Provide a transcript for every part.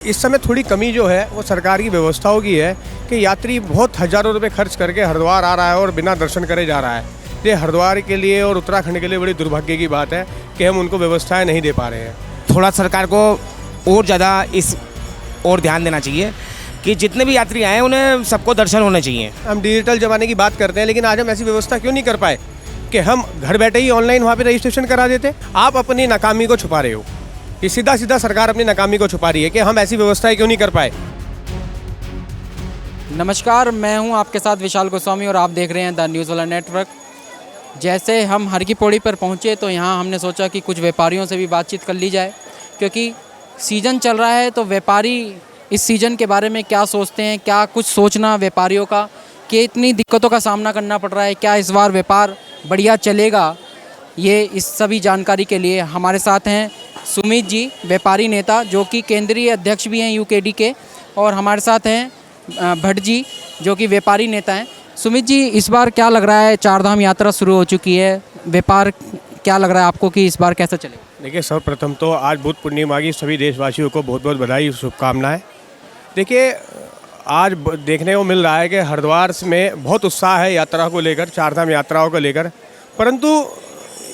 इस समय थोड़ी कमी जो है वो सरकार की व्यवस्थाओं की है कि यात्री बहुत हज़ारों रुपए खर्च करके हरिद्वार आ रहा है और बिना दर्शन करे जा रहा है। ये हरिद्वार के लिए और उत्तराखंड के लिए बड़ी दुर्भाग्य की बात है कि हम उनको व्यवस्थाएं नहीं दे पा रहे हैं। थोड़ा सरकार को और ज़्यादा इस और ध्यान देना चाहिए कि जितने भी यात्री आए उन्हें सबको दर्शन होने चाहिए। हम डिजिटल ज़माने की बात करते हैं, लेकिन आज हम ऐसी व्यवस्था क्यों नहीं कर पाए कि हम घर बैठे ही ऑनलाइन वहाँ पर रजिस्ट्रेशन करा देते। आप अपनी नाकामी को छुपा रहे हो, ये सीधा सीधा सरकार अपनी नाकामी को छुपा रही है कि हम ऐसी व्यवस्थाएं क्यों नहीं कर पाए। नमस्कार, मैं हूं आपके साथ विशाल गोस्वामी और आप देख रहे हैं द न्यूज़ वाला नेटवर्क। जैसे हम हर की पौड़ी पर पहुंचे तो यहां हमने सोचा कि कुछ व्यापारियों से भी बातचीत कर ली जाए, क्योंकि सीज़न चल रहा है तो व्यापारी इस सीज़न के बारे में क्या सोचते हैं, क्या कुछ सोचना व्यापारियों का कि इतनी दिक्कतों का सामना करना पड़ रहा है, क्या इस बार व्यापार बढ़िया चलेगा। ये इस सभी जानकारी के लिए हमारे साथ हैं सुमित जी, व्यापारी नेता जो कि केंद्रीय अध्यक्ष भी हैं यूकेडी के, और हमारे साथ हैं भट्ट जी जो कि व्यापारी नेता हैं। सुमित जी, इस बार क्या लग रहा है, चारधाम यात्रा शुरू हो चुकी है, व्यापार क्या लग रहा है आपको कि इस बार कैसा चलेगा? देखिए, सर्वप्रथम तो आज बुद्ध पूर्णिमा की सभी देशवासियों को बहुत बहुत बधाई, शुभकामनाएं। देखिए, आज देखने को मिल रहा है कि हरिद्वार में बहुत उत्साह है यात्रा को लेकर, चारधाम यात्राओं को लेकर, परंतु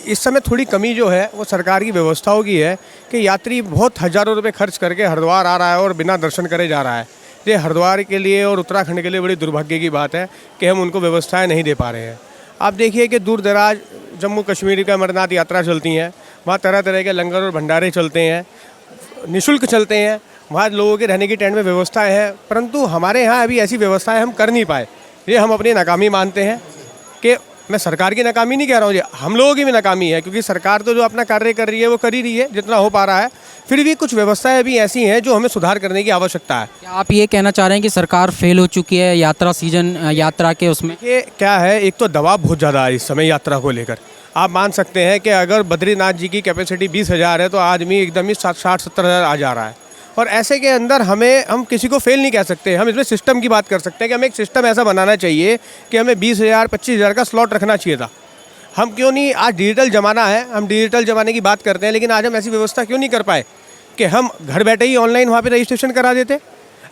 इस समय थोड़ी कमी जो है वो सरकार की व्यवस्थाओं की है कि यात्री बहुत हज़ारों रुपए खर्च करके हरिद्वार आ रहा है और बिना दर्शन करे जा रहा है। ये हरिद्वार के लिए और उत्तराखंड के लिए बड़ी दुर्भाग्य की बात है कि हम उनको व्यवस्थाएं नहीं दे पा रहे हैं। आप देखिए कि दूर दराज जम्मू कश्मीर का अमरनाथ यात्रा चलती हैं, वहाँ तरह तरह के लंगर और भंडारे चलते हैं, निःशुल्क चलते हैं, वहाँ लोगों के रहने की टेंट में व्यवस्थाएँ हैं, परंतु हमारे यहाँ अभी ऐसी व्यवस्थाएँ हम कर नहीं पाए। ये हम अपनी नाकामी मानते हैं कि मैं सरकार की नाकामी नहीं कह रहा हूँ, हम लोगों की भी नाकामी है, क्योंकि सरकार तो जो अपना कार्य कर रही है वो कर ही रही है जितना हो पा रहा है, फिर भी कुछ व्यवस्थाएं भी ऐसी हैं जो हमें सुधार करने की आवश्यकता है। क्या आप ये कहना चाह रहे हैं कि सरकार फेल हो चुकी है यात्रा सीजन यात्रा के उसमें? ये क्या है, एक तो दबाव बहुत ज़्यादा है इस समय यात्रा को लेकर। आप मान सकते हैं कि अगर बद्रीनाथ जी की कैपेसिटी 20,000 है तो आदमी एकदम ही 60-70 हज़ार आ जा रहा है, और ऐसे के अंदर हम किसी को फेल नहीं कह सकते। हम इसमें सिस्टम की बात कर सकते हैं कि हमें एक सिस्टम ऐसा बनाना चाहिए कि हमें 20,000 25,000 का स्लॉट रखना चाहिए था। हम क्यों नहीं, आज डिजिटल ज़माना है, हम डिजिटल ज़माने की बात करते हैं, लेकिन आज हम ऐसी व्यवस्था क्यों नहीं कर पाए कि हम घर बैठे ही ऑनलाइन वहाँ पर रजिस्ट्रेशन करा देते।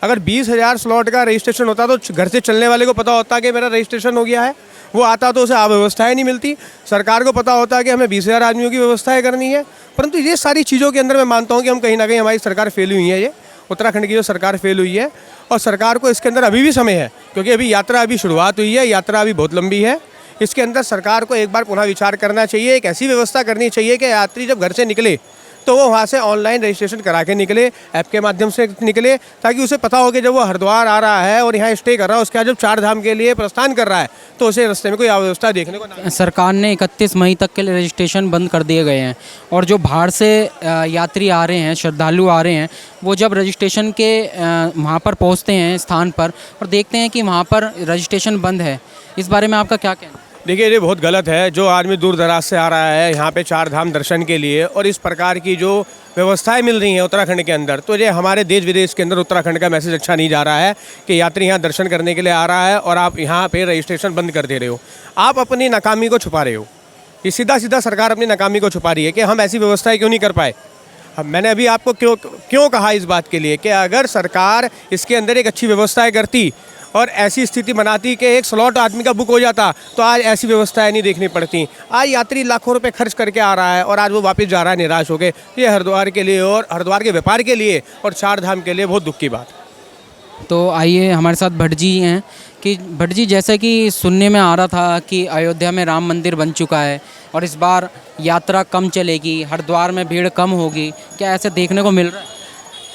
अगर 20,000 स्लॉट का रजिस्ट्रेशन होता तो घर से चलने वाले को पता होता कि मेरा रजिस्ट्रेशन हो गया है, वो आता तो उसे व्यवस्थाएं नहीं मिलती। सरकार को पता होता कि हमें 20,000 आदमियों की व्यवस्थाएं करनी है, परंतु ये सारी चीज़ों के अंदर मैं मानता हूँ कि हम कहीं ना कहीं हमारी सरकार फेल हुई है। ये उत्तराखंड की जो सरकार फेल हुई है, और सरकार को इसके अंदर अभी भी समय है, क्योंकि अभी यात्रा अभी शुरुआत हुई है, यात्रा अभी बहुत लंबी है। इसके अंदर सरकार को एक बार पुनः विचार करना चाहिए, एक ऐसी व्यवस्था करनी चाहिए कि यात्री जब घर से निकले तो वो वहाँ से ऑनलाइन रजिस्ट्रेशन करा के निकले, ऐप के माध्यम से निकले, ताकि उसे पता हो कि जब वो हरिद्वार आ रहा है और यहाँ स्टे कर रहा है, उसके बाद जब चारधाम के लिए प्रस्थान कर रहा है तो उसे रास्ते में कोई अव्यवस्था देखने को ना। सरकार ने 31 मई तक के लिए रजिस्ट्रेशन बंद कर दिए गए हैं, और जो बाहर से यात्री आ रहे हैं, श्रद्धालु आ रहे हैं, वो जब रजिस्ट्रेशन के वहाँ पर पहुँचते हैं स्थान पर और देखते हैं कि वहाँ पर रजिस्ट्रेशन बंद है, इस बारे में आपका क्या कहना है? देखिए, ये बहुत गलत है। जो आदमी दूर दराज से आ रहा है यहाँ पे चारधाम दर्शन के लिए, और इस प्रकार की जो व्यवस्थाएं मिल रही हैं उत्तराखंड के अंदर, तो ये हमारे देश विदेश के अंदर उत्तराखंड का मैसेज अच्छा नहीं जा रहा है कि यात्री यहाँ दर्शन करने के लिए आ रहा है और आप यहाँ पे रजिस्ट्रेशन बंद कर दे रहे हो। आप अपनी नाकामी को छुपा रहे हो, ये सीधा सीधा सरकार अपनी नाकामी को छुपा रही है कि हम ऐसी व्यवस्थाएं क्यों नहीं कर पाए। मैंने अभी आपको क्यों कहा इस बात के लिए कि अगर सरकार इसके अंदर एक अच्छी व्यवस्थाएँ करती और ऐसी स्थिति बनाती कि एक स्लॉट आदमी का बुक हो जाता, तो आज ऐसी व्यवस्थाएं नहीं देखनी पड़ती। आज यात्री लाखों रुपए खर्च करके आ रहा है और आज वो वापस जा रहा है निराश होकर। ये हरिद्वार के लिए और हरिद्वार के व्यापार के लिए और चारधाम के लिए बहुत दुख की बात है। तो आइए, हमारे साथ भट्ट जी हैं कि भट्ट जी, जैसे कि सुनने में आ रहा था कि अयोध्या में राम मंदिर बन चुका है और इस बार यात्रा कम चलेगी, हरिद्वार में भीड़ कम होगी, क्या ऐसे देखने को मिल रहा है?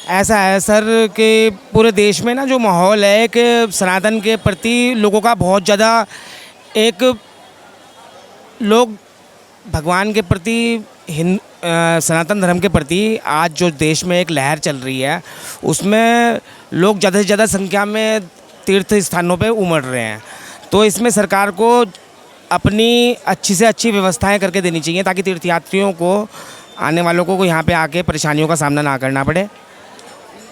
ऐसा है सर कि पूरे देश में ना जो माहौल है कि सनातन के प्रति लोगों का बहुत ज़्यादा, एक लोग भगवान के प्रति, सनातन धर्म के प्रति आज जो देश में एक लहर चल रही है, उसमें लोग ज़्यादा से ज़्यादा संख्या में तीर्थ स्थानों पे उमड़ रहे हैं। तो इसमें सरकार को अपनी अच्छी से अच्छी व्यवस्थाएं करके देनी चाहिए, ताकि तीर्थयात्रियों को, आने वालों को यहाँ पे आके परेशानियों का सामना ना करना पड़े।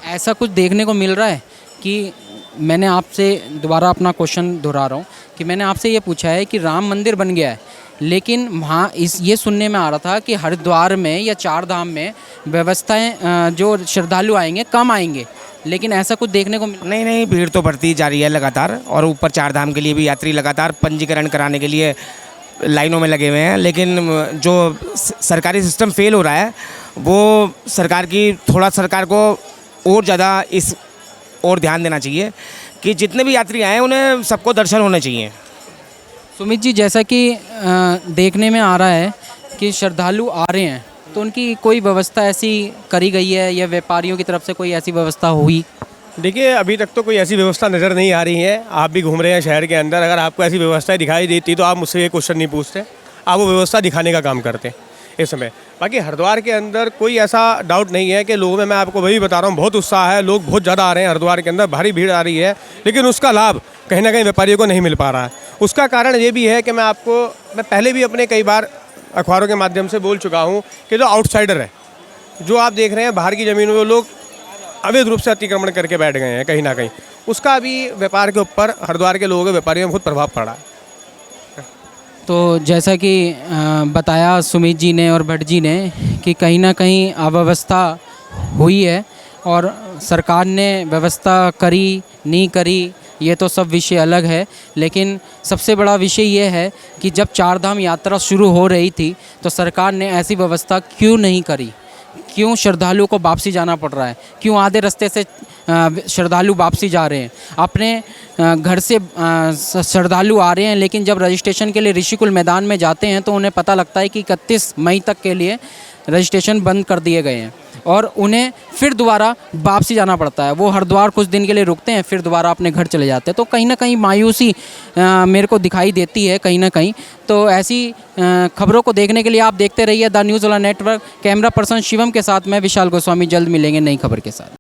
ऐसा कुछ देखने को मिल रहा है कि मैंने आपसे दोबारा अपना क्वेश्चन दोहरा रहा हूँ कि मैंने आपसे ये पूछा है कि राम मंदिर बन गया है, लेकिन वहाँ ये सुनने में आ रहा था कि हरिद्वार में या चार धाम में व्यवस्थाएं जो श्रद्धालु आएंगे कम आएंगे, लेकिन ऐसा कुछ देखने को नहीं नहीं, भीड़ तो बढ़ती जा रही है लगातार, और ऊपर चार धाम के लिए भी यात्री लगातार पंजीकरण कराने के लिए लाइनों में लगे हुए हैं। लेकिन जो सरकारी सिस्टम फेल हो रहा है, वो सरकार को और ज़्यादा इस और ध्यान देना चाहिए कि जितने भी यात्री आए उन्हें सबको दर्शन होने चाहिए। सुमित जी, जैसा कि देखने में आ रहा है कि श्रद्धालु आ रहे हैं, तो उनकी कोई व्यवस्था ऐसी करी गई है या व्यापारियों की तरफ से कोई ऐसी व्यवस्था हुई? देखिए, अभी तक तो कोई ऐसी व्यवस्था नज़र नहीं आ रही है। आप भी घूम रहे हैं शहर के अंदर, अगर आपको ऐसी व्यवस्थाएं दिखाई देती तो आप मुझसे ये क्वेश्चन नहीं पूछते, आप वो व्यवस्था दिखाने का काम करते इस समय। बाकी हरिद्वार के अंदर कोई ऐसा डाउट नहीं है कि लोगों में, मैं आपको वही बता रहा हूँ, बहुत उत्साह है, लोग बहुत ज़्यादा आ रहे हैं हरिद्वार के अंदर, भारी भीड़ आ रही है, लेकिन उसका लाभ कहीं ना कहीं व्यापारियों को नहीं मिल पा रहा है। उसका कारण ये भी है कि मैं पहले भी अपने कई बार अखबारों के माध्यम से बोल चुका हूँ कि जो आउटसाइडर है, जो आप देख रहे हैं बाहर की ज़मीनों में लोग अवैध रूप से अतिक्रमण करके बैठ गए हैं, कहीं ना कहीं उसका भी व्यापार के ऊपर, हरिद्वार के लोगों के व्यापारियों में बहुत प्रभाव पड़ा है। तो जैसा कि बताया सुमित जी ने और भट्ट जी ने कि कहीं ना कहीं अव्यवस्था हुई है, और सरकार ने व्यवस्था करी नहीं करी ये तो सब विषय अलग है, लेकिन सबसे बड़ा विषय ये है कि जब चार धाम यात्रा शुरू हो रही थी तो सरकार ने ऐसी व्यवस्था क्यों नहीं करी? क्यों श्रद्धालुओं को वापसी जाना पड़ रहा है? क्यों आधे रास्ते से श्रद्धालु वापसी जा रहे हैं? अपने घर से श्रद्धालु आ रहे हैं, लेकिन जब रजिस्ट्रेशन के लिए ऋषिकुल मैदान में जाते हैं तो उन्हें पता लगता है कि 31 मई तक के लिए रजिस्ट्रेशन बंद कर दिए गए हैं, और उन्हें फिर दोबारा वापसी जाना पड़ता है। वो हरिद्वार कुछ दिन के लिए रुकते हैं, फिर दोबारा अपने घर चले जाते हैं। तो कहीं ना कहीं मायूसी मेरे को दिखाई देती है कहीं ना कहीं। तो ऐसी खबरों को देखने के लिए आप देखते रहिए द न्यूज़ वाला नेटवर्क। कैमरा पर्सन शिवम के साथ मैं विशाल गोस्वामी, जल्द मिलेंगे नई खबर के साथ।